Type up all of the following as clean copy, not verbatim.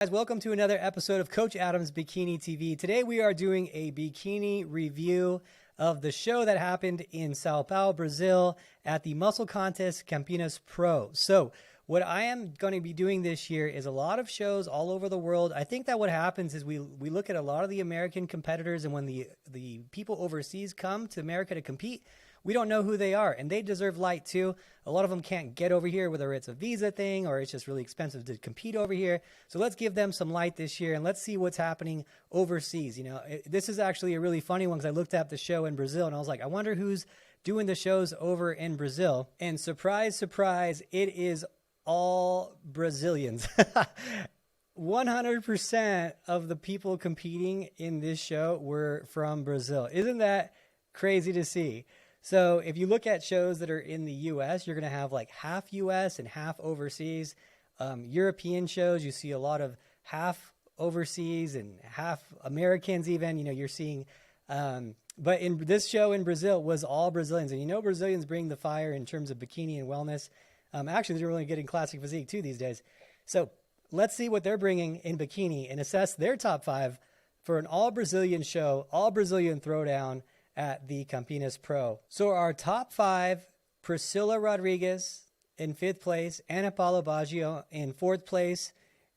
Guys, welcome to another episode of Coach Adam's Bikini TV. Today we are doing a bikini review of the show that happened in Sao Paulo, Brazil at the muscle contest Campinas Pro. So what I am going to be doing this year is a lot of shows all over the world. I think that what happens is we look at a lot of the American competitors, and when the people overseas come to America to compete, we don't know who they are, and they deserve light too. A lot of them can't get over here, whether it's a visa thing or it's just really expensive to compete over here. So let's give them some light this year, and let's see what's happening overseas. You know, this is actually a really funny one because I looked at the show in Brazil, and I was like, I wonder who's doing the shows over in Brazil. And surprise, surprise, it is all Brazilians. 100% of the people competing in this show were from Brazil. Isn't that crazy to see? So if you look at shows that are in the U.S., you're going to have like half U.S. and half overseas. European shows, you see a lot of half overseas and half Americans even. You know, you're seeing, but in this show in Brazil was all Brazilians. And you know Brazilians bring the fire in terms of bikini and wellness. Actually, they're really getting classic physique too these days. So let's see what they're bringing in bikini and assess their top 5 for an all Brazilian show, all Brazilian throwdown at the Campinas Pro. So our top 5, Priscila Rodriguez in 5th place, Ana Paula Baggio in 4th place,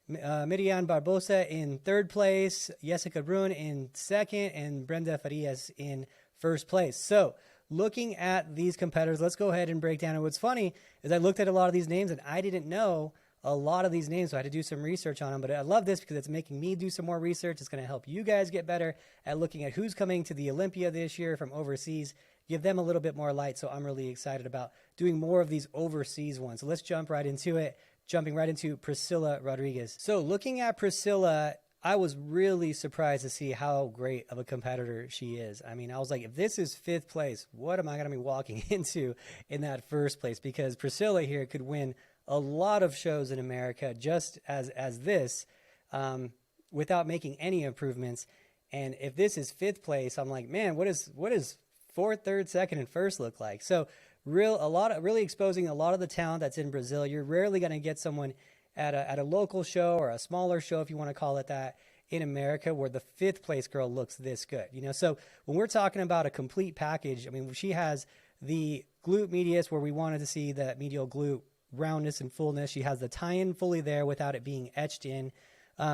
Miriam Barbosa in 3rd place, Jessica Brun in 2nd, and Brenda Farias in 1st place. So looking at these competitors, let's go ahead and break down. And what's funny is I looked at a lot of these names and I didn't know a lot of these names, so I had to do some research on them. But I love this because it's making me do some more research. It's going to help you guys get better at looking at who's coming to the Olympia this year from overseas, give them a little bit more light. So I'm really excited about doing more of these overseas ones. So let's jump right into it, jumping right into Priscila Rodriguez. So looking at Priscila, I was really surprised to see how great of a competitor she is. I mean, I was like, if this is 5th place, what am I going to be walking into in that 1st place? Because Priscila here could win a lot of shows in America just as this without making any improvements. And if this is 5th place, I'm like, man, what is 4th, 3rd, 2nd, and 1st look like? So really exposing a lot of the talent that's in Brazil. You're rarely going to get someone at a local show or a smaller show, if you want to call it that, in America where the 5th place girl looks this good. You know, so when we're talking about a complete package, I mean, she has the glute medius where we wanted to see the medial glute roundness and fullness. She has the tie-in fully there without it being etched in.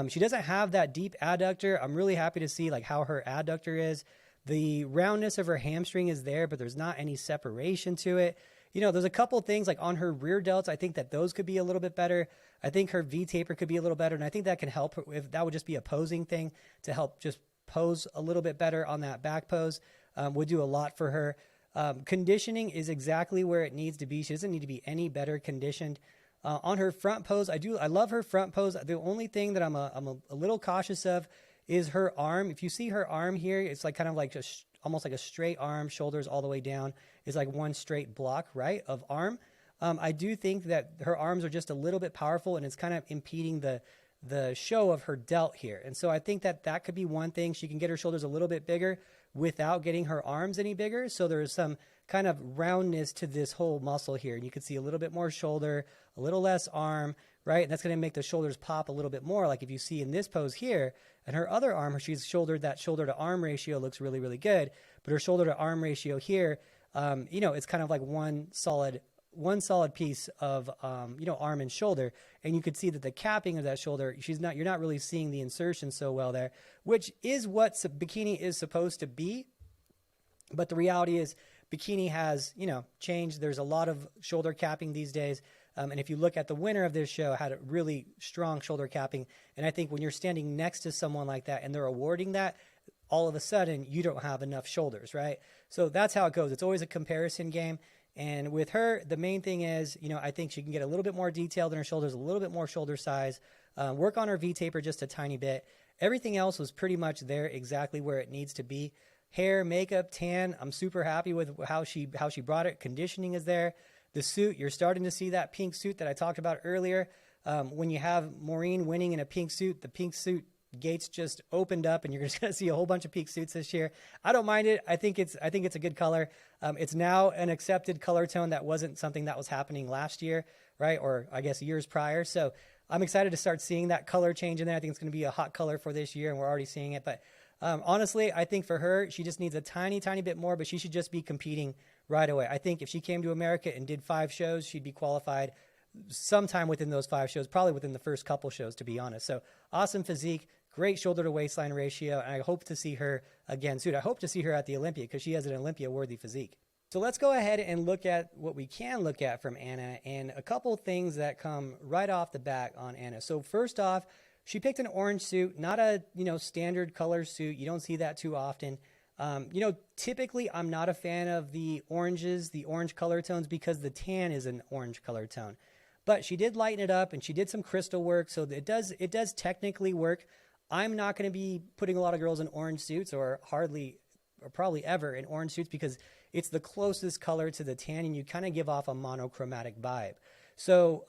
She doesn't have that deep adductor. I'm really happy to see like how her adductor is. The roundness of her hamstring is there, but there's not any separation to it. You know, there's a couple things like on her rear delts. I think that those could be a little bit better. I think her V taper could be a little better. And I think that can help her if that would just be a posing thing to help just pose a little bit better on that back pose. Would do a lot for her. Conditioning is exactly where it needs to be. She doesn't need to be any better conditioned. On her front pose, I love her front pose. The only thing that I'm a little cautious of is her arm. If you see her arm here, it's like kind of like just almost like a straight arm, shoulders all the way down is like one straight block, right, of arm. I do think that her arms are just a little bit powerful, and it's kind of impeding the show of her delt here. And so I think that could be one thing. She can get her shoulders a little bit bigger without getting her arms any bigger. So there's some kind of roundness to this whole muscle here. And you can see a little bit more shoulder, a little less arm, right? And that's going to make the shoulders pop a little bit more. Like if you see in this pose here, and her other arm, she's shouldered, that shoulder to arm ratio looks really, really good. But her shoulder to arm ratio here, you know, it's kind of like one solid piece of, you know, arm and shoulder. And you could see that the capping of that shoulder, you're not really seeing the insertion so well there, which is what bikini is supposed to be. But the reality is bikini has, you know, changed. There's a lot of shoulder capping these days. And if you look at the winner of this show, had a really strong shoulder capping. And I think when you're standing next to someone like that and they're awarding that, all of a sudden you don't have enough shoulders, right? So that's how it goes. It's always a comparison game. And with her, the main thing is, you know, I think she can get a little bit more detailed in her shoulders, a little bit more shoulder size, work on her V-taper just a tiny bit. Everything else was pretty much there exactly where it needs to be. Hair, makeup, tan, I'm super happy with how she brought it. Conditioning is there. The suit, you're starting to see that pink suit that I talked about earlier. When you have Maureen winning in a pink suit, the pink suit gates just opened up, and you're just going to see a whole bunch of pink suits this year. I don't mind it. I think it's a good color. It's now an accepted color tone that wasn't something that was happening last year, right? Or I guess years prior. So I'm excited to start seeing that color change in there. I think it's going to be a hot color for this year, and we're already seeing it. But honestly, I think for her, she just needs a tiny bit more, but she should just be competing right away. I think if she came to America and did 5 shows, she'd be qualified sometime within those 5 shows, probably within the first couple shows, to be honest. So awesome physique, great shoulder to waistline ratio, and I hope to see her again soon. I hope to see her at the Olympia because she has an Olympia-worthy physique. So let's go ahead and look at what we can look at from Anna, and a couple things that come right off the bat on Anna. So first off, she picked an orange suit, not a standard color suit. You don't see that too often. Typically I'm not a fan of the oranges, the orange color tones, because the tan is an orange color tone. But she did lighten it up, and she did some crystal work, so it does technically work. I'm not going to be putting a lot of girls in orange suits, or probably ever in orange suits, because it's the closest color to the tan, and you kind of give off a monochromatic vibe. So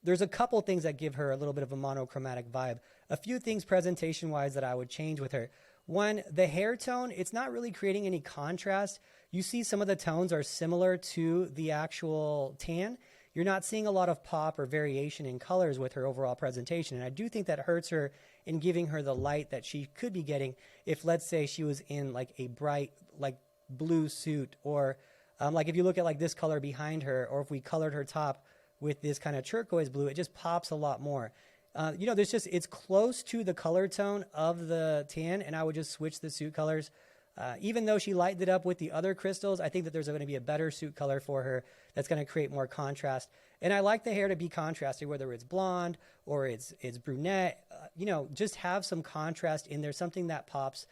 there's a couple things that give her a little bit of a monochromatic vibe. A few things presentation-wise that I would change with her. One, the hair tone, it's not really creating any contrast. You see some of the tones are similar to the actual tan. You're not seeing a lot of pop or variation in colors with her overall presentation. And I do think that hurts her in giving her the light that she could be getting if, let's say, she was in like a bright, like blue suit, or like if you look at like this color behind her, or if we colored her top with this kind of turquoise blue, it just pops a lot more. It's close to the color tone of the tan, and I would just switch the suit colors. Even though she lightened it up with the other crystals, I think that there's going to be a better suit color for her that's going to create more contrast. And I like the hair to be contrasted, whether it's blonde or it's brunette. Just have some contrast in there, something that pops.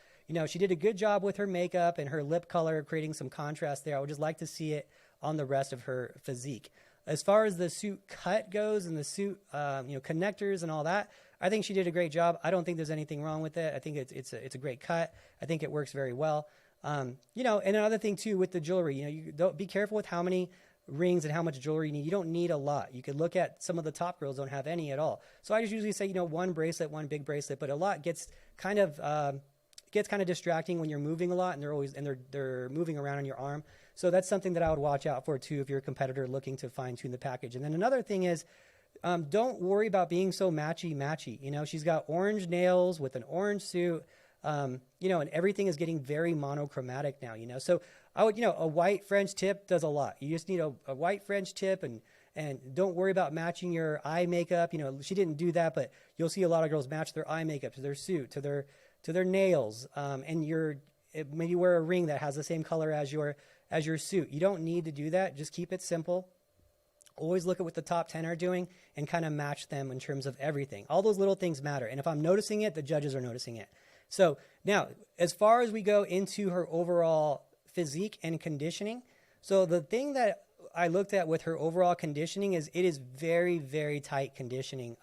She did a good job with her makeup and her lip color, creating some contrast there. I would just like to see it on the rest of her physique. As far as the suit cut goes and the suit, connectors and all that, I think she did a great job. I don't think there's anything wrong with it. I think it's a great cut. I think it works very well. And another thing too with the jewelry, you don't be careful with how many rings and how much jewelry you need. You don't need a lot. You could look at some of the top girls don't have any at all. So I just usually say, one bracelet, one big bracelet, but a lot gets kind of distracting when you're moving a lot, and they're moving around on your arm. So that's something that I would watch out for too if you're a competitor looking to fine tune the package. And then another thing is, don't worry about being so matchy. She's got orange nails with an orange suit, and everything is getting very monochromatic now, So I would, a white French tip does a lot. You just need a white French tip, and don't worry about matching your eye makeup. She didn't do that, but you'll see a lot of girls match their eye makeup to their suit, to their nails, and maybe wear a ring that has the same color as your suit. You don't need to do that. Just keep it simple. Always look at what the top 10 are doing and kind of match them in terms of everything. All those little things matter. And if I'm noticing it, the judges are noticing it. So now, as far as we go into her overall physique and conditioning, so the thing that I looked at with her overall conditioning is it is very, very tight conditioning.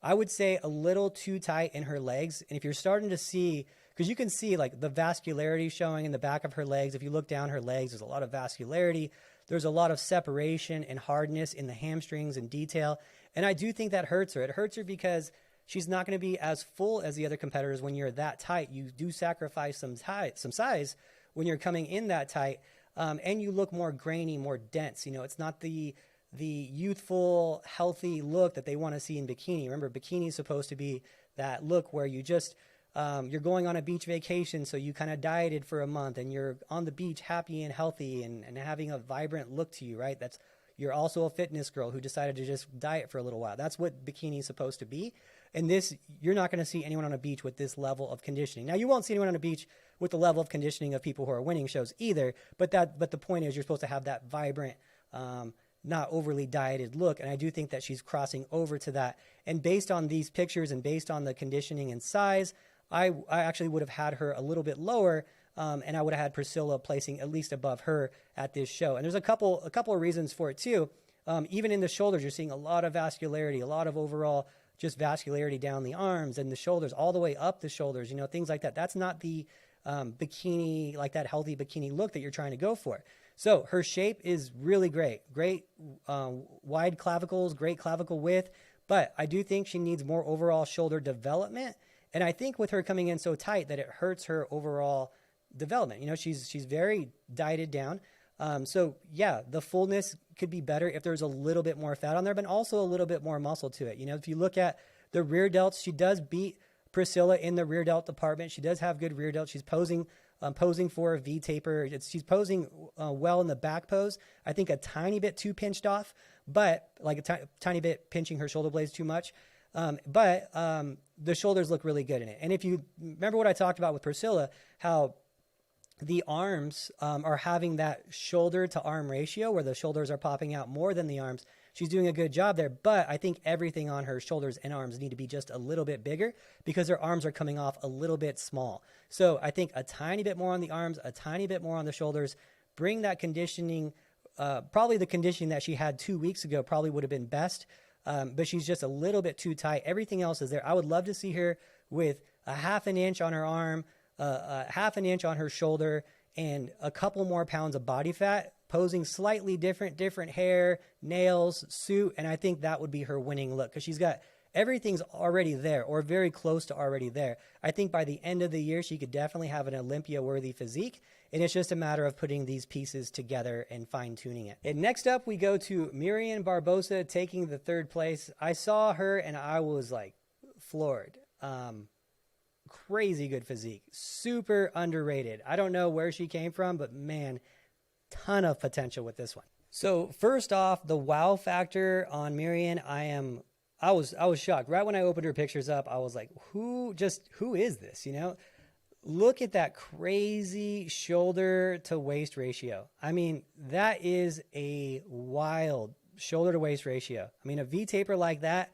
I would say a little too tight in her legs. And if you're starting to see, because you can see like the vascularity showing in the back of her legs. If you look down her legs, there's a lot of vascularity. There's a lot of separation and hardness in the hamstrings and detail. And I do think that hurts her. It hurts her because she's not going to be as full as the other competitors when you're that tight. You do sacrifice some size when you're coming in that tight. And you look more grainy, more dense. It's not the youthful, healthy look that they want to see in bikini. Remember, bikini is supposed to be that look where you just, you're going on a beach vacation, so you kind of dieted for a month, and you're on the beach happy and healthy and having a vibrant look to you, right? You're also a fitness girl who decided to just diet for a little while. That's what bikini is supposed to be. And you're not going to see anyone on a beach with this level of conditioning. Now, you won't see anyone on a beach with the level of conditioning of people who are winning shows either, but the point is you're supposed to have that vibrant, not overly dieted look. And I do think that she's crossing over to that. And based on these pictures and based on the conditioning and size, I actually would have had her a little bit lower, and I would have had Priscilla placing at least above her at this show. And there's a couple of reasons for it too. Even in the shoulders, you're seeing a lot of vascularity, a lot of overall just vascularity down the arms and the shoulders, all the way up the shoulders, things like that. That's not the bikini, like that healthy bikini look that you're trying to go for. So her shape is really great. Great wide clavicles, great clavicle width, but I do think she needs more overall shoulder development. And I think with her coming in so tight that it hurts her overall development. She's very dieted down. So yeah, the fullness could be better if there's a little bit more fat on there, but also a little bit more muscle to it. You know, if you look at the rear delts, she does beat Priscilla in the rear delt department. She does have good rear delts. She's posing for a V taper. She's posing well in the back pose. I think a tiny bit too pinched off, but like a tiny bit pinching her shoulder blades too much. But the shoulders look really good in it. And if you remember what I talked about with Priscilla, how the arms are having that shoulder to arm ratio where the shoulders are popping out more than the arms. She's doing a good job there, but I think everything on her shoulders and arms need to be just a little bit bigger because her arms are coming off a little bit small. So I think a tiny bit more on the arms, a tiny bit more on the shoulders, bring that conditioning, probably the conditioning that she had 2 weeks ago probably would have been best, but she's just a little bit too tight. Everything else is there. I would love to see her with a half an inch on her arm, half an inch on her shoulder, and a couple more pounds of body fat, posing slightly different hair, nails, suit, and I think that would be her winning look because she's got everything's already there or very close to already there. I think by the end of the year, she could definitely have an Olympia-worthy physique, and it's just a matter of putting these pieces together and fine-tuning it. And next up, we go to Miriam Barbosa taking the third place. I saw her, and I was like floored. Crazy good physique, super underrated. I don't know where she came from, but man, ton of potential with this one. So first off, the wow factor on Miriam, I was shocked. Right when I opened her pictures up, I was like, who is this? You know, look at that crazy shoulder to waist ratio. I mean, that is a wild shoulder to waist ratio. I mean, a V taper like that,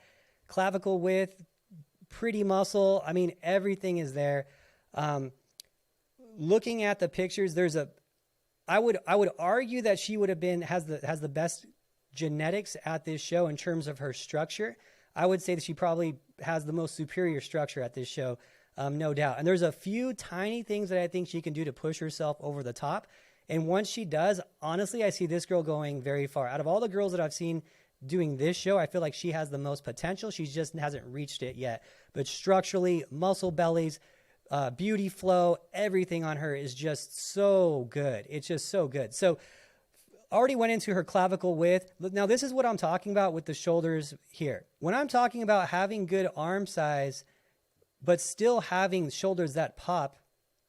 clavicle width, pretty muscle. I mean, everything is there. Looking at the pictures, I would argue that she would have has the best genetics at this show in terms of her structure. I would say that she probably has the most superior structure at this show, no doubt. And there's a few tiny things that I think she can do to push herself over the top. And once she does, honestly, I see this girl going very far. Out of all the girls that I've seen doing this show, I feel like she has the most potential. She just hasn't reached it yet. But structurally, muscle bellies, beauty flow, everything on her is just so good. It's just so good. So already went into her clavicle width. Now, this is what I'm talking about with the shoulders here. When I'm talking about having good arm size, but still having shoulders that pop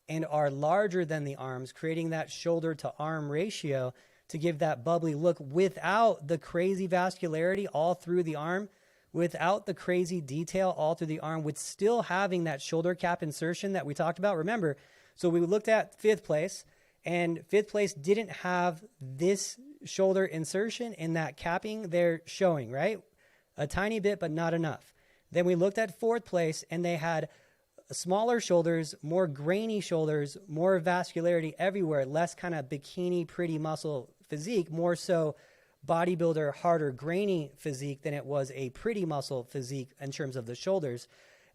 and are larger than the arms, creating that shoulder to arm ratio to give that bubbly look without the crazy vascularity all through the arm, without the crazy detail all through the arm, with still having that shoulder cap insertion that we talked about. Remember, so we looked at fifth place, and fifth place didn't have this shoulder insertion in that capping they're showing, right? A tiny bit, but not enough. Then we looked at fourth place, and they had smaller shoulders, more grainy shoulders, more vascularity everywhere, less kind of bikini, pretty muscle physique, more so bodybuilder, harder, grainy physique than it was a pretty muscle physique in terms of the shoulders.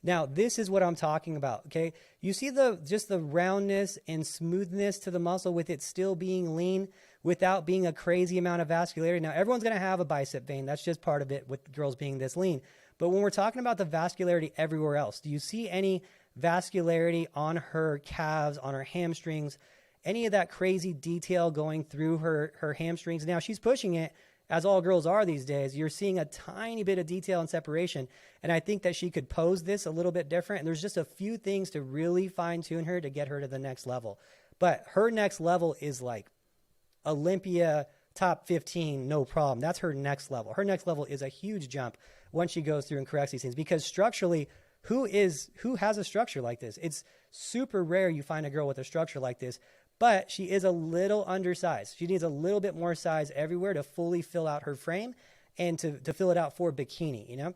Now, this is what I'm talking about, okay? You see just the roundness and smoothness to the muscle with it still being lean without being a crazy amount of vascularity. Now, everyone's going to have a bicep vein. That's just part of it with girls being this lean. But when we're talking about the vascularity everywhere else, do you see any vascularity on her calves, on her hamstrings, any of that crazy detail going through her hamstrings? Now, she's pushing it, as all girls are these days. You're seeing a tiny bit of detail and separation, and I think that she could pose this a little bit different, and there's just a few things to really fine-tune her to get her to the next level. But her next level is like Olympia top 15, no problem. That's her next level. Her next level is a huge jump once she goes through and corrects these things, because structurally, who has a structure like this? It's super rare you find a girl with a structure like this, but she is a little undersized. She needs a little bit more size everywhere to fully fill out her frame and to fill it out for bikini, you know?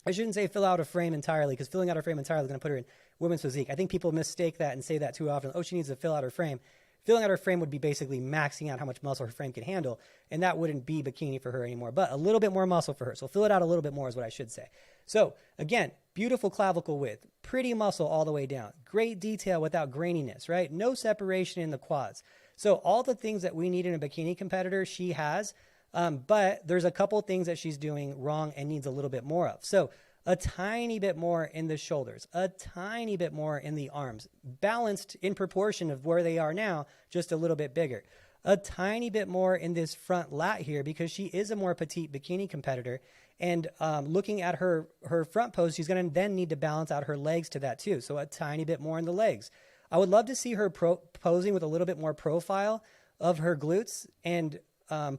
I shouldn't say fill out a frame entirely, because filling out her frame entirely is going to put her in women's physique. I think people mistake that and say that too often. Oh, she needs to fill out her frame. Filling out her frame would be basically maxing out how much muscle her frame can handle, and that wouldn't be bikini for her anymore, but a little bit more muscle for her. So fill it out a little bit more is what I should say. So again, beautiful clavicle width, pretty muscle all the way down, great detail without graininess, right? No separation in the quads. So all the things that we need in a bikini competitor, she has, but there's a couple things that she's doing wrong and needs a little bit more of. So a tiny bit more in the shoulders, a tiny bit more in the arms, balanced in proportion of where they are now, just a little bit bigger. a tiny bit more in this front lat here because she is a more petite bikini competitor. And looking at her front pose, she's going to then need to balance out her legs to that too. So a tiny bit more in the legs. I would love to see her posing with a little bit more profile of her glutes and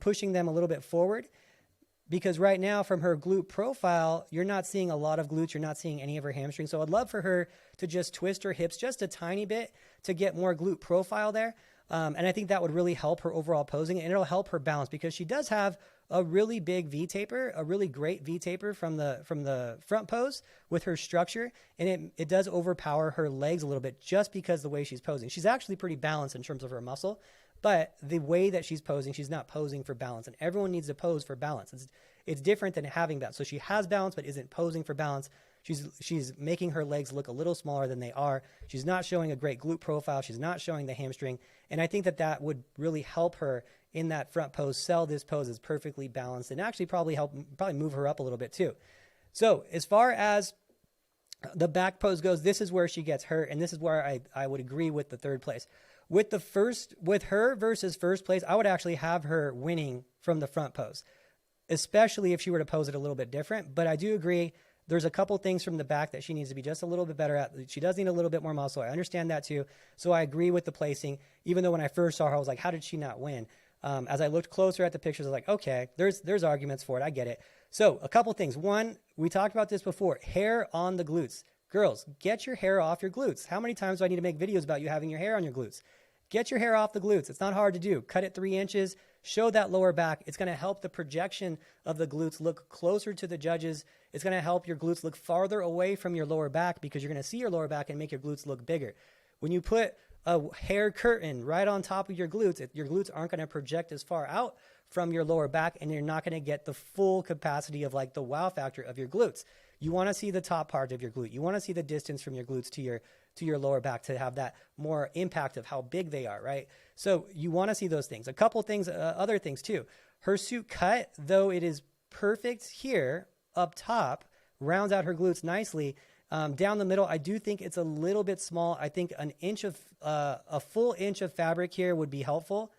pushing them a little bit forward. Because right now from her glute profile, you're not seeing a lot of glutes. You're not seeing any of her hamstrings. So I'd love for her to just twist her hips just a tiny bit to get more glute profile there. And I think that would really help her overall posing, and it'll help her balance because she does have a really big V taper, a really great V taper from the front pose with her structure. And it does overpower her legs a little bit just because the way she's posing. She's actually pretty balanced in terms of her muscle, but the way that she's posing, she's not posing for balance, and everyone needs to pose for balance. It's different than having balance. So she has balance, but isn't posing for balance. She's making her legs look a little smaller than they are. She's not showing a great glute profile. She's not showing the hamstring. And I think that would really help her in that front pose, sell this pose as perfectly balanced, and actually probably move her up a little bit too. So as far as the back pose goes, this is where she gets hurt. And this is where I would agree with the third place. With her versus first place, I would actually have her winning from the front pose, especially if she were to pose it a little bit different. But I do agree there's a couple things from the back that she needs to be just a little bit better at. She does need a little bit more muscle. I understand that too. So I agree with the placing, even though when I first saw her, I was like, how did she not win? As I looked closer at the pictures, I was like, okay, there's arguments for it. I get it. So a couple things. One, we talked about this before, hair on the glutes. Girls, get your hair off your glutes. How many times do I need to make videos about you having your hair on your glutes? Get your hair off the glutes. It's not hard to do. Cut it 3 inches. Show that lower back. It's going to help the projection of the glutes look closer to the judges. It's going to help your glutes look farther away from your lower back because you're going to see your lower back and make your glutes look bigger. When you put a hair curtain right on top of your glutes aren't going to project as far out from your lower back, and you're not going to get the full capacity of like the wow factor of your glutes. You want to see the top part of your glute. You want to see the distance from your glutes to your lower back to have that more impact of how big they are, right? So you want to see those things. A couple things, other things too. Her suit cut, though it is perfect here up top, rounds out her glutes nicely. Down the middle, I do think it's a little bit small. I think a full inch of fabric here would be helpful.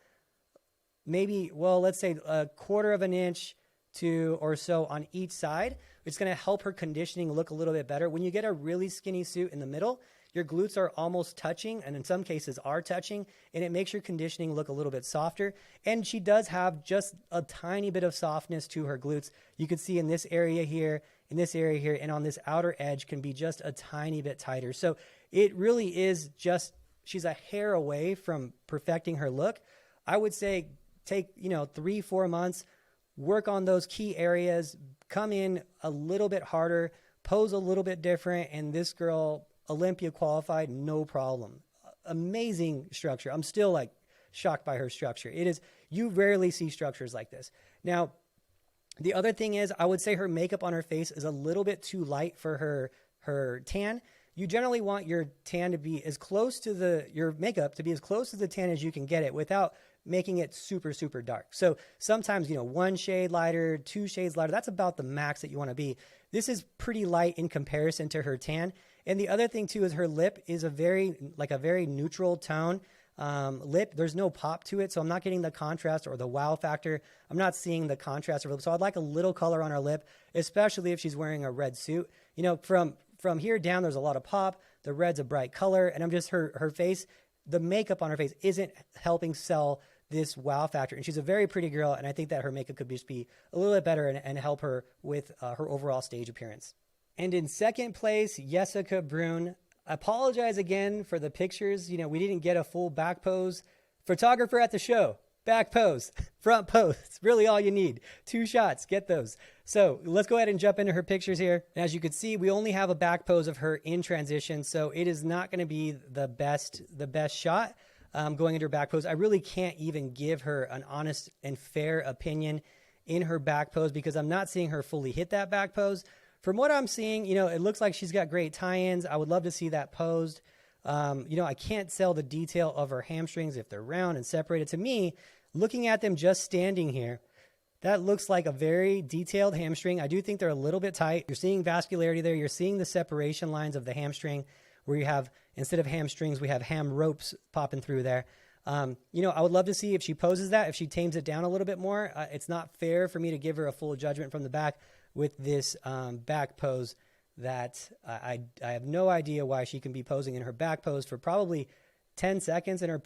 Maybe, well, let's say a quarter of an inch or so on each side. It's going to help her conditioning look a little bit better. When you get a really skinny suit in the middle, your glutes are almost touching, and in some cases are touching, and it makes your conditioning look a little bit softer. And she does have just a tiny bit of softness to her glutes. You can see in this area here, and on this outer edge can be just a tiny bit tighter. So it really is just, she's a hair away from perfecting her look. I would say take, 3-4 months, work on those key areas, come in a little bit harder, pose a little bit different, and this girl, Olympia qualified, no problem. Amazing structure. I'm still like shocked by her structure. It is, you rarely see structures like this. Now, the other thing is, I would say her makeup on her face is a little bit too light for her tan. You generally want your tan to be as close to your makeup to be as close to the tan as you can get it without making it super, super dark. So sometimes, 1 shade lighter, 2 shades lighter, that's about the max that you want to be. This is pretty light in comparison to her tan. And the other thing too is her lip is a very neutral tone lip. There's no pop to it, so I'm not getting the contrast or the wow factor. I'm not seeing the contrast of her lip. So I'd like a little color on her lip, especially if she's wearing a red suit. From here down, there's a lot of pop. The red's a bright color, and I'm just her face. The makeup on her face isn't helping sell this wow factor. And she's a very pretty girl, and I think that her makeup could just be a little bit better and help her with her overall stage appearance. And in second place, Jessica Brun. Apologize again for the pictures. We didn't get a full back pose. Photographer at the show, back pose, front pose. It's really all you need. 2 shots, get those. So let's go ahead and jump into her pictures here. And as you can see, we only have a back pose of her in transition. So it is not going to be the best shot going into her back pose. I really can't even give her an honest and fair opinion in her back pose because I'm not seeing her fully hit that back pose. From what I'm seeing, it looks like she's got great tie-ins. I would love to see that posed. I can't sell the detail of her hamstrings if they're round and separated. To me, looking at them just standing here, that looks like a very detailed hamstring. I do think they're a little bit tight. You're seeing vascularity there. You're seeing the separation lines of the hamstring where you have, instead of hamstrings, we have ham ropes popping through there. I would love to see if she poses that, if she tames it down a little bit more. It's not fair for me to give her a full judgment from the back with this back pose that I have no idea why she can be posing in her back pose for probably 10 seconds in her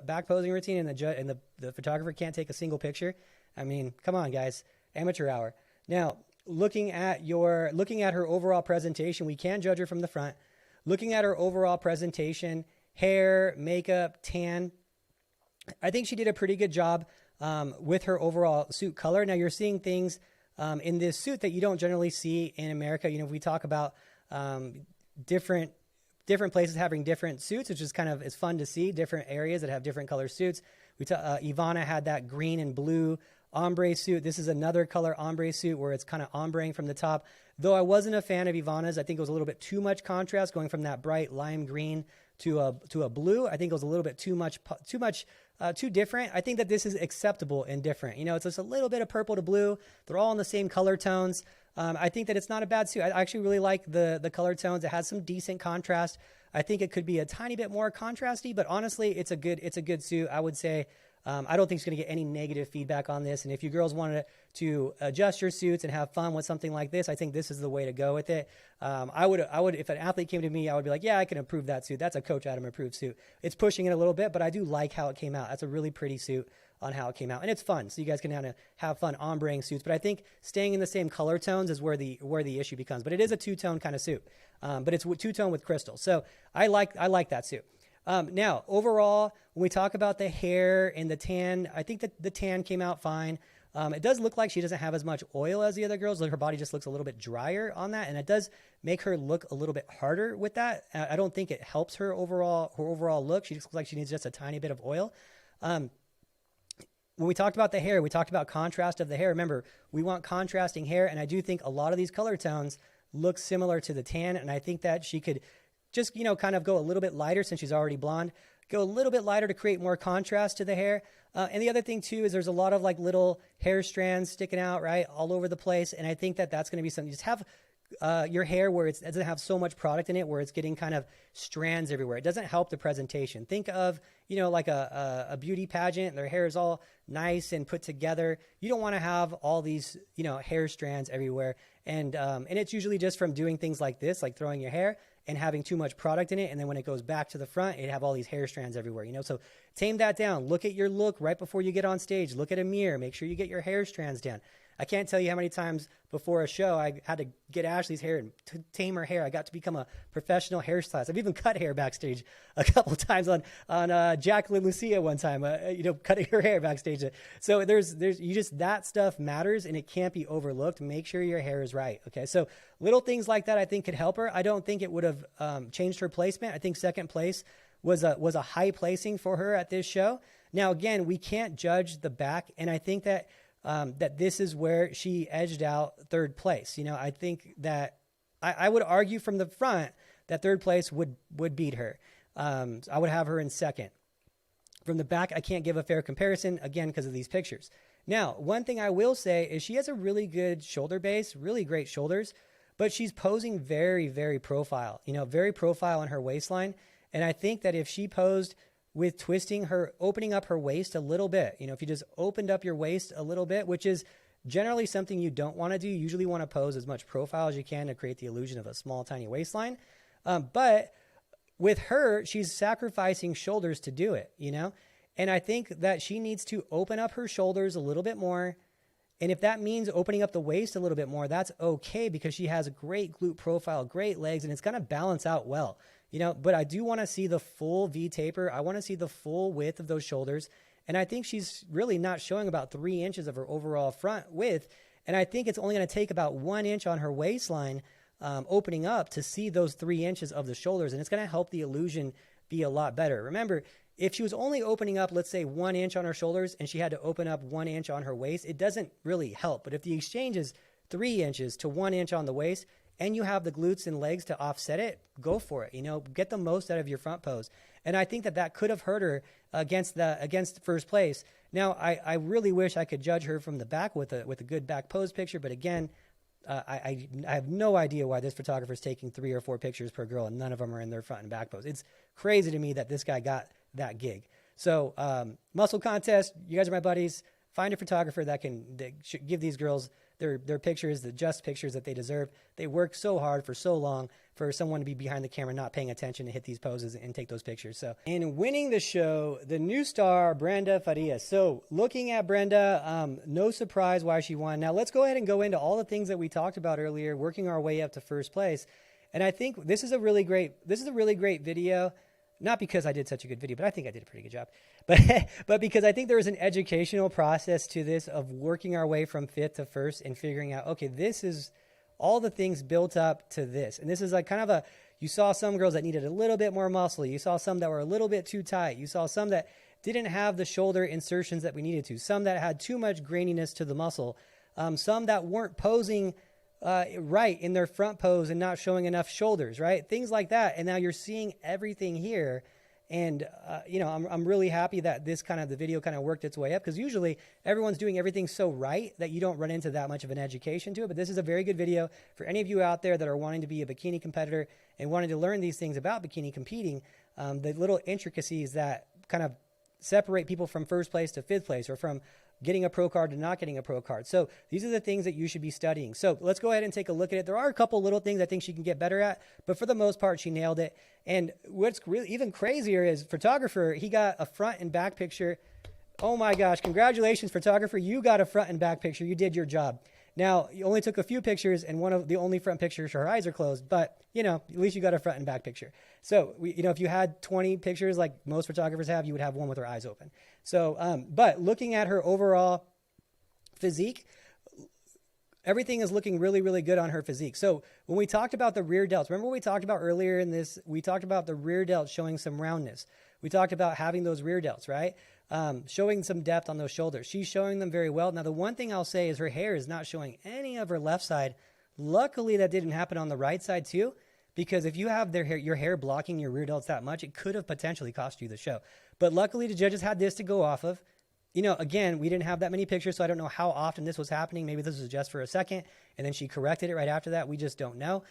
back posing routine, and the photographer can't take a single picture. I mean, come on, guys, amateur hour. Now, looking at her overall presentation, we can judge her from the front. Looking at her overall presentation, hair, makeup, tan, I think she did a pretty good job with her overall suit color. Now, you're seeing things in this suit that you don't generally see in America. If we talk about different places having different suits, which is it's fun to see, different areas that have different color suits. Ivana had that green and blue ombre suit. This is another color ombre suit where it's kind of ombreing from the top. Though I wasn't a fan of Ivana's, I think it was a little bit too much contrast going from that bright lime green to a blue. I think it was a little bit too different. I think that this is acceptable and different. It's just a little bit of purple to blue. They're all in the same color tones. I think that it's not a bad suit. I actually really like the color tones. It has some decent contrast. I think it could be a tiny bit more contrasty, but honestly, it's a good suit. I would say, I don't think it's going to get any negative feedback on this. And if you girls wanted to adjust your suits and have fun with something like this, I think this is the way to go with it. I would, if an athlete came to me, I would be like, yeah, I can approve that suit. That's a Coach Adam approved suit. It's pushing it a little bit, but I do like how it came out. That's a really pretty suit on how it came out, and it's fun. So you guys can have fun ombreing suits. But I think staying in the same color tones is where the issue becomes. But it is a two-tone kind of suit, but it's two-tone with crystal. So I like that suit. Now, overall, when we talk about the hair and the tan, I think that the tan came out fine. It does look like she doesn't have as much oil as the other girls. Like her body just looks a little bit drier on that, and it does make her look a little bit harder with that. I don't think it helps her overall look. She just looks like she needs just a tiny bit of oil. When we talked about the hair, we talked about contrast of the hair. Remember, we want contrasting hair, and I do think a lot of these color tones look similar to the tan, and I think that she could just, kind of go a little bit lighter since she's already blonde. Go a little bit lighter to create more contrast to the hair. And the other thing, too, is there's a lot of little hair strands sticking out, right, all over the place, and I think that that's going to be something. Just have your hair where it doesn't have so much product in it, where it's getting kind of strands everywhere. It doesn't help the presentation. Think of, like a beauty pageant. Their hair is all nice and put together. You don't want to have all these, hair strands everywhere. And it's usually just from doing things like this, like throwing your hair and having too much product in it. And then when it goes back to the front, it have all these hair strands everywhere, so tame that down. Look at your look right before you get on stage. Look at a mirror. Make sure you get your hair strands down. I can't tell you how many times before a show I had to get Ashley's hair and tame her hair. I got to become a professional hairstylist. I've even cut hair backstage a couple times on Jacqueline Lucia one time, cutting her hair backstage. So there's that stuff matters, and it can't be overlooked. Make sure your hair is right. Okay. So little things like that I think could help her. I don't think it would have changed her placement. I think second place was a high placing for her at this show. Now, again, we can't judge the back, and I think that that this is where she edged out third place. I think that I would argue from the front that third place would beat her. I would have her in second. From the back, I can't give a fair comparison, again, because of these pictures. Now, one thing I will say is she has a really good shoulder base, really great shoulders, but she's posing very, very profile, very profile on her waistline. And I think that if she posed with opening up her waist a little bit, if you just opened up your waist a little bit, which is generally something you don't want to do. You usually want to pose as much profile as you can to create the illusion of a small, tiny waistline. But with her, she's sacrificing shoulders to do it, and I think that she needs to open up her shoulders a little bit more. And if that means opening up the waist a little bit more, that's okay, because she has a great glute profile, great legs, and it's going to balance out well. But I do want to see the full V taper. I want to see the full width of those shoulders. And I think she's really not showing about 3 inches of her overall front width. And I think it's only going to take about 1 inch on her waistline opening up to see those 3 inches of the shoulders. And it's going to help the illusion be a lot better. Remember, if she was only opening up, let's say 1 inch on her shoulders and she had to open up 1 inch on her waist, it doesn't really help. But if the exchange is 3 inches to 1 inch on the waist, and you have the glutes and legs to offset it, go for it. Get the most out of your front pose. And I think that could have hurt her against first place. Now, I really wish I could judge her from the back with a good back pose picture. But again, I have no idea why this photographer is taking 3 or 4 pictures per girl, and none of them are in their front and back pose. It's crazy to me that this guy got that gig. So muscle contest, you guys are my buddies. Find a photographer that should give these girls their pictures, the just pictures that they deserve. They work so hard for so long for someone to be behind the camera, not paying attention to hit these poses and take those pictures. So, and winning the show, the new star, Brenda Farias. So looking at Brenda, no surprise why she won. Now let's go ahead and go into all the things that we talked about earlier, working our way up to first place. And I think this is a really great video. Not because I did such a good video, but I think I did a pretty good job. But because I think there was an educational process to this of working our way from fifth to first and figuring out, okay, this is all the things built up to this. And this is like kind of you saw some girls that needed a little bit more muscle. You saw some that were a little bit too tight. You saw some that didn't have the shoulder insertions that we needed to. Some that had too much graininess to the muscle. Some that weren't posing right in their front pose and not showing enough shoulders, right? Things like that. And now you're seeing everything here. And, I'm really happy that the video kind of worked its way up, because usually everyone's doing everything so right that you don't run into that much of an education to it. But this is a very good video for any of you out there that are wanting to be a bikini competitor and wanting to learn these things about bikini competing, the little intricacies that kind of separate people from first place to fifth place, or from getting a pro card to not getting a pro card. So these are the things that you should be studying. So let's go ahead and take a look at it. There are a couple little things I think she can get better at, but for the most part, she nailed it. And what's really even crazier is photographer, he got a front and back picture. Oh my gosh, congratulations, photographer. You got a front and back picture. You did your job. Now, you only took a few pictures, and one of the only front pictures, her eyes are closed, but, at least you got a front and back picture. So, if you had 20 pictures like most photographers have, you would have one with her eyes open. So, but looking at her overall physique, everything is looking really, really good on her physique. So when we talked about the rear delts, remember what we talked about earlier in this? We talked about the rear delts showing some roundness. We talked about having those rear delts, right? Showing some depth on those shoulders. She's showing them very well. Now, the one thing I'll say is her hair is not showing any of her left side. Luckily, that didn't happen on the right side too, because if you have your hair blocking your rear delts that much, it could have potentially cost you the show. But luckily, the judges had this to go off of. Again, we didn't have that many pictures, so I don't know how often this was happening. Maybe this was just for a second, and then she corrected it right after that. We just don't know,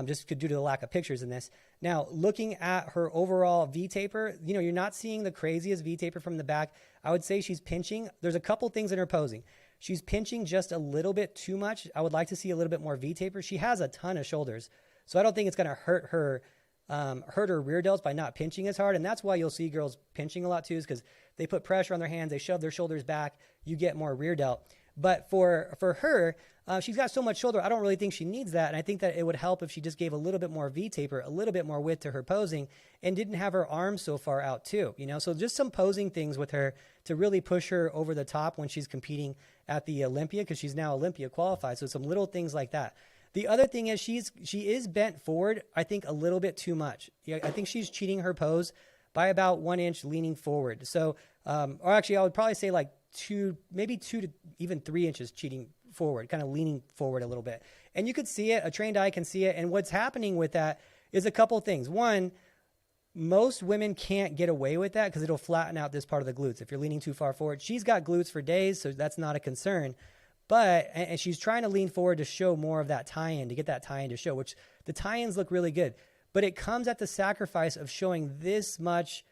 just due to the lack of pictures in this. Now, looking at her overall V-taper, you're not seeing the craziest V-taper from the back. I would say she's pinching. There's a couple things in her posing. She's pinching just a little bit too much. I would like to see a little bit more V-taper. She has a ton of shoulders, so I don't think it's going to hurt her rear delts by not pinching as hard. And that's why you'll see girls pinching a lot too, is because they put pressure on their hands, they shove their shoulders back, you get more rear delt. But for her, she's got so much shoulder, I don't really think she needs that. And I think that it would help if she just gave a little bit more V-taper, a little bit more width to her posing, and didn't have her arms so far out too, So just some posing things with her to really push her over the top when she's competing at the Olympia, because she's now Olympia qualified. So some little things like that. The other thing is she is bent forward, I think, a little bit too much. Yeah, I think she's cheating her pose by about 1 inch leaning forward. So, or actually, I would probably say like maybe 2 to even 3 inches cheating forward, kind of leaning forward a little bit. And you could see it. A trained eye can see it. And what's happening with that is a couple things. One, most women can't get away with that because it'll flatten out this part of the glutes if you're leaning too far forward. She's got glutes for days, so that's not a concern. And she's trying to lean forward to show more of that tie-in, to get that tie-in to show, which the tie-ins look really good. But it comes at the sacrifice of showing this much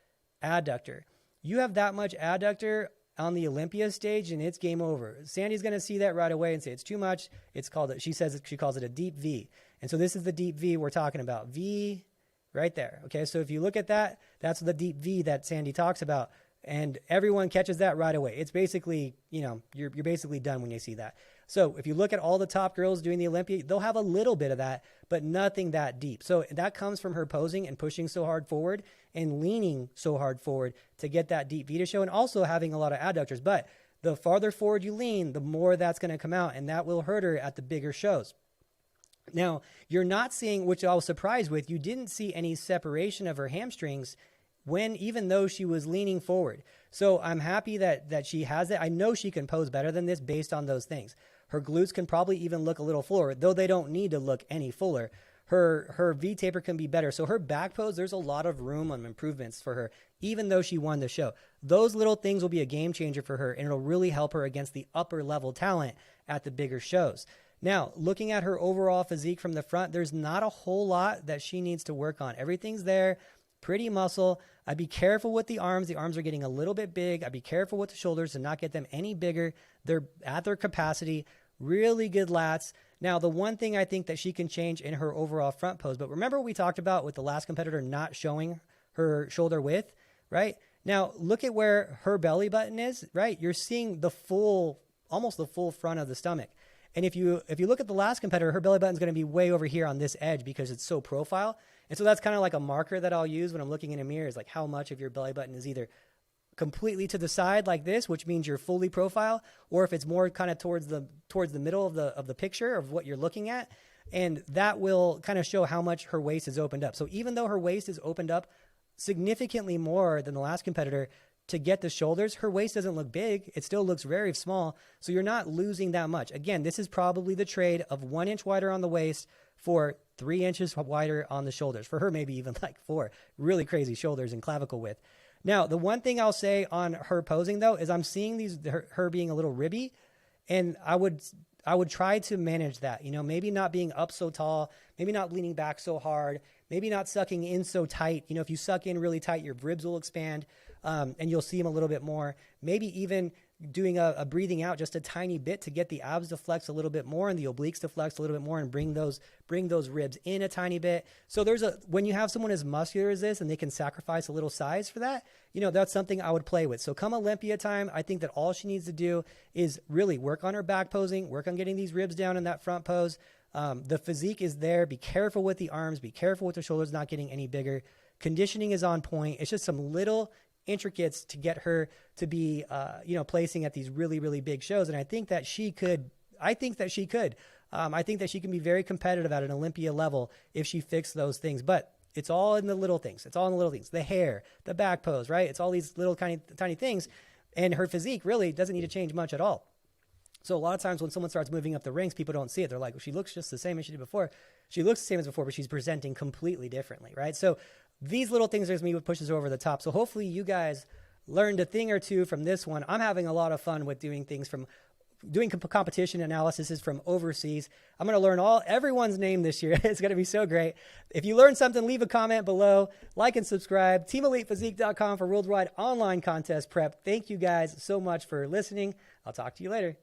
adductor. You have that much adductor on the Olympia stage, and it's game over. Sandy's going to see that right away and say it's too much. She calls it a deep V. And so this is the deep V we're talking about. V right there. Okay, so if you look at that, that's the deep V that Sandy talks about. And everyone catches that right away. It's basically, you're basically done when you see that. So if you look at all the top girls doing the Olympia, they'll have a little bit of that, but nothing that deep. So that comes from her posing and pushing so hard forward and leaning so hard forward to get that deep V to show, and also having a lot of adductors. But the farther forward you lean, the more that's going to come out, and that will hurt her at the bigger shows. Now, you're not seeing, which I was surprised with, you didn't see any separation of her hamstrings even though she was leaning forward. So I'm happy that she has it. I know she can pose better than this based on those things. Her glutes can probably even look a little fuller, though they don't need to look any fuller. Her V-taper can be better. So her back pose, there's a lot of room on improvements for her, even though she won the show. Those little things will be a game changer for her, and it'll really help her against the upper level talent at the bigger shows. Now, looking at her overall physique from the front, there's not a whole lot that she needs to work on. Everything's there. pretty muscle. I'd be careful with the arms. The arms are getting a little bit big. I'd be careful with the shoulders to not get them any bigger. They're at their capacity. Really good lats. Now, the one thing I think that she can change in her overall front pose, but remember what we talked about with the last competitor not showing her shoulder width, right? Now, look at where her belly button is, right? You're seeing the full, almost the full front of the stomach. And if you look at the last competitor, her belly button is going to be way over here on this edge because it's so profile. And so that's kind of like a marker that I'll use when I'm looking in a mirror, is like how much of your belly button is either completely to the side like this, which means you're fully profile, or if it's more kind of towards the middle of the picture of what you're looking at. And that will kind of show how much her waist is opened up. So even though her waist is opened up significantly more than the last competitor, to get the shoulders, her waist doesn't look big. It still looks very small. So you're not losing that much. Again, this is probably the trade of 1 inch wider on the waist for 3 inches wider on the shoulders. For her, maybe even like 4. Really crazy shoulders and clavicle width. Now, the one thing I'll say on her posing though, is I'm seeing her being a little ribby, and I would try to manage that, maybe not being up so tall, maybe not leaning back so hard, maybe not sucking in so tight. If you suck in really tight, your ribs will expand. And you'll see them a little bit more. Maybe even doing a breathing out just a tiny bit to get the abs to flex a little bit more and the obliques to flex a little bit more, and bring those ribs in a tiny bit. So when you have someone as muscular as this and they can sacrifice a little size for that, that's something I would play with. So come Olympia time, I think that all she needs to do is really work on her back posing, work on getting these ribs down in that front pose. The physique is there. Be careful with the arms, be careful with the shoulders not getting any bigger. Conditioning is on point. It's just some little intricates to get her to be, placing at these really, really big shows. And I think that she could. I think that she can be very competitive at an Olympia level if she fixed those things. But it's all in the little things. The hair, the back pose, right? It's all these little tiny things. And her physique really doesn't need to change much at all. So a lot of times when someone starts moving up the ranks, people don't see it. They're like, well, she looks just the same as she did before. She looks the same as before, but she's presenting completely differently, right? So these little things are going to be what pushes her over the top. So hopefully you guys learned a thing or two from this one. I'm having a lot of fun with doing competition analysis from overseas. I'm going to learn everyone's name this year. It's going to be so great. If you learned something, leave a comment below, like and subscribe. TeamElitePhysique.com for worldwide online contest prep. Thank you guys so much for listening. I'll talk to you later.